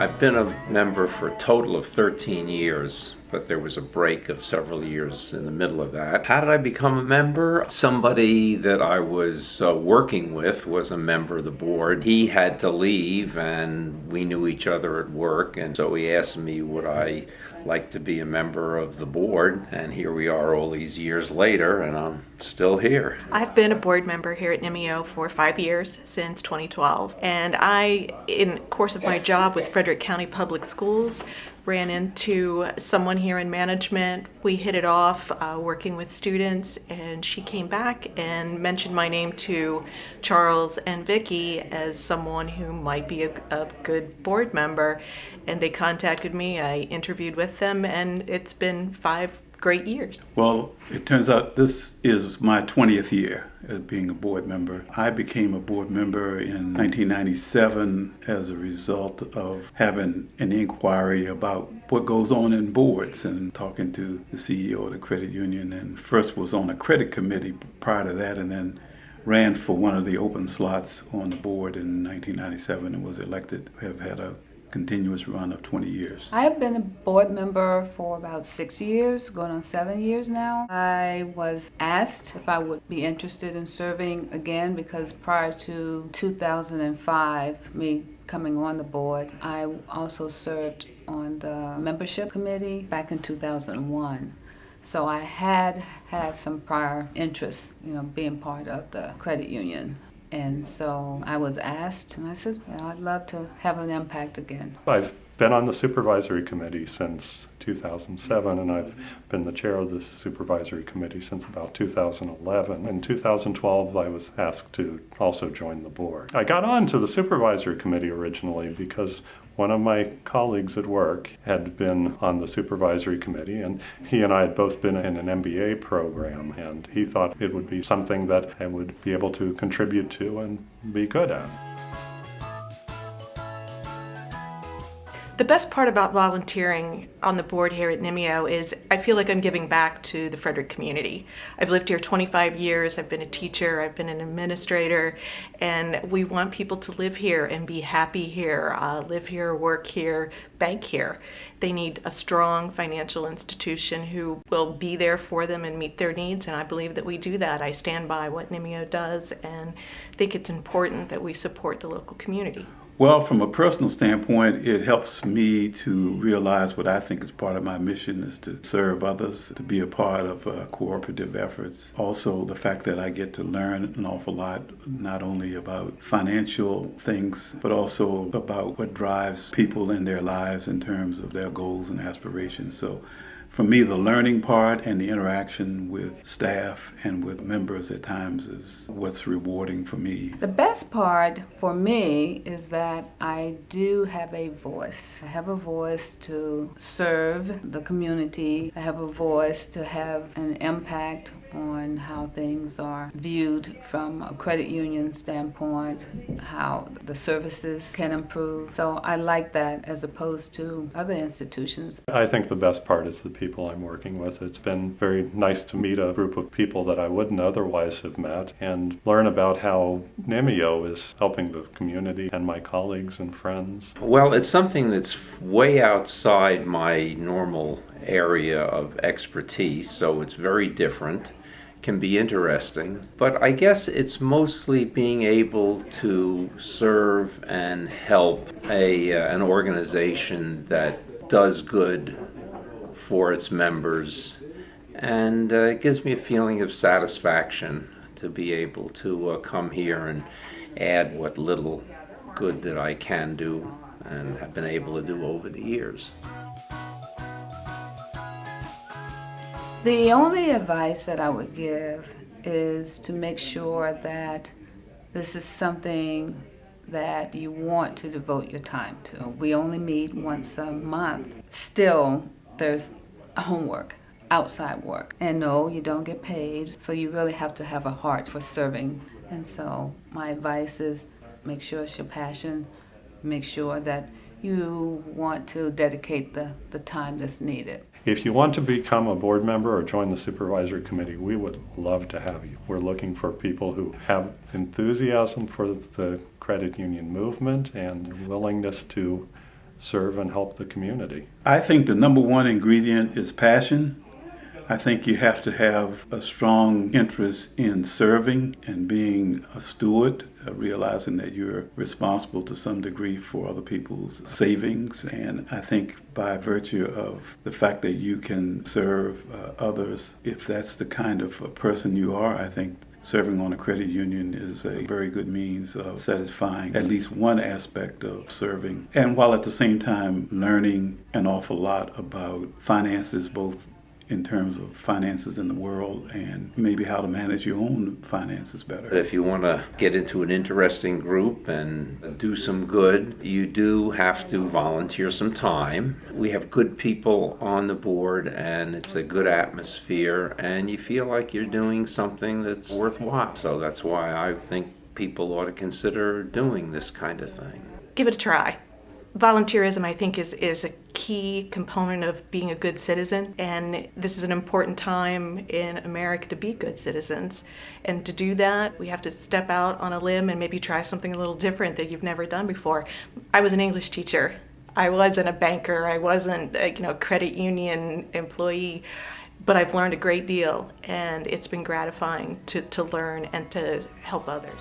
I've been a member for a total of 13 years, but there was a break of several years in the middle of that. How did I become a member? Somebody that I was working with was a member of the board. He had to leave, and we knew each other at work, and so he asked me would I like to be a member of the board, and here we are all these years later, and I'm still here. I've been a board member here at Nymeo for 5 years, since 2012, and in the course of my job with Frederick County Public Schools, ran into someone here in management. We hit it off working with students, and she came back and mentioned my name to Charles and Vicki as someone who might be a good board member, and they contacted me. I interviewed with them, and it's been 5 great years. Well, it turns out this is my 20th year as being a board member. I became a board member in 1997 as a result of having an inquiry about what goes on in boards and talking to the CEO of the credit union, and first was on a credit committee prior to that, and then ran for one of the open slots on the board in 1997 and was elected. We have had a continuous run of 20 years. I have been a board member for about 6 years, going on 7 years now. I was asked if I would be interested in serving again because prior to 2005, me coming on the board, I also served on the membership committee back in 2001. So I had some prior interest, being part of the credit union. And so I was asked, and I said, I'd love to have an impact again. I've been on the supervisory committee since 2007, and I've been the chair of the supervisory committee since about 2011. In 2012, I was asked to also join the board. I got on to the supervisory committee originally because one of my colleagues at work had been on the supervisory committee, and he and I had both been in an MBA program, and he thought it would be something that I would be able to contribute to and be good at. The best part about volunteering on the board here at Nymeo is I feel like I'm giving back to the Frederick community. I've lived here 25 years, I've been a teacher, I've been an administrator, and we want people to live here and be happy here, live here, work here, bank here. They need a strong financial institution who will be there for them and meet their needs, and I believe that we do that. I stand by what Nymeo does and think it's important that we support the local community. Well, from a personal standpoint, it helps me to realize what I think is part of my mission is to serve others, to be a part of cooperative efforts. Also, the fact that I get to learn an awful lot, not only about financial things, but also about what drives people in their lives in terms of their goals and aspirations. So for me, the learning part and the interaction with staff and with members at times is what's rewarding for me. The best part for me is that I do have a voice. I have a voice to serve the community. I have a voice to have an impact on how things are viewed from a credit union standpoint, how the services can improve. So I like that as opposed to other institutions. I think the best part is the people I'm working with. It's been very nice to meet a group of people that I wouldn't otherwise have met and learn about how Nymeo is helping the community and my colleagues and friends. Well, it's something that's way outside my normal area of expertise, so it's very different. Can be interesting, but I guess it's mostly being able to serve and help an organization that does good for its members, and it gives me a feeling of satisfaction to be able to come here and add what little good that I can do and have been able to do over the years. The only advice that I would give is to make sure that this is something that you want to devote your time to. We only meet once a month. Still, there's homework, outside work. And no, you don't get paid, so you really have to have a heart for serving. And so my advice is make sure it's your passion, make sure that you want to dedicate the time that's needed. If you want to become a board member or join the supervisory committee, we would love to have you. We're looking for people who have enthusiasm for the credit union movement and willingness to serve and help the community. I think the number one ingredient is passion. I think you have to have a strong interest in serving and being a steward, realizing that you're responsible to some degree for other people's savings. And I think by virtue of the fact that you can serve others, if that's the kind of a person you are, I think serving on a credit union is a very good means of satisfying at least one aspect of serving. And while at the same time learning an awful lot about finances, both in terms of finances in the world and maybe how to manage your own finances better. If you want to get into an interesting group and do some good, you do have to volunteer some time. We have good people on the board and it's a good atmosphere and you feel like you're doing something that's worthwhile. So that's why I think people ought to consider doing this kind of thing. Give it a try. Volunteerism, I think, is a key component of being a good citizen, and this is an important time in America to be good citizens. And to do that, we have to step out on a limb and maybe try something a little different that you've never done before. I was an English teacher. I wasn't a banker. I wasn't a credit union employee. But I've learned a great deal, and it's been gratifying to learn and to help others.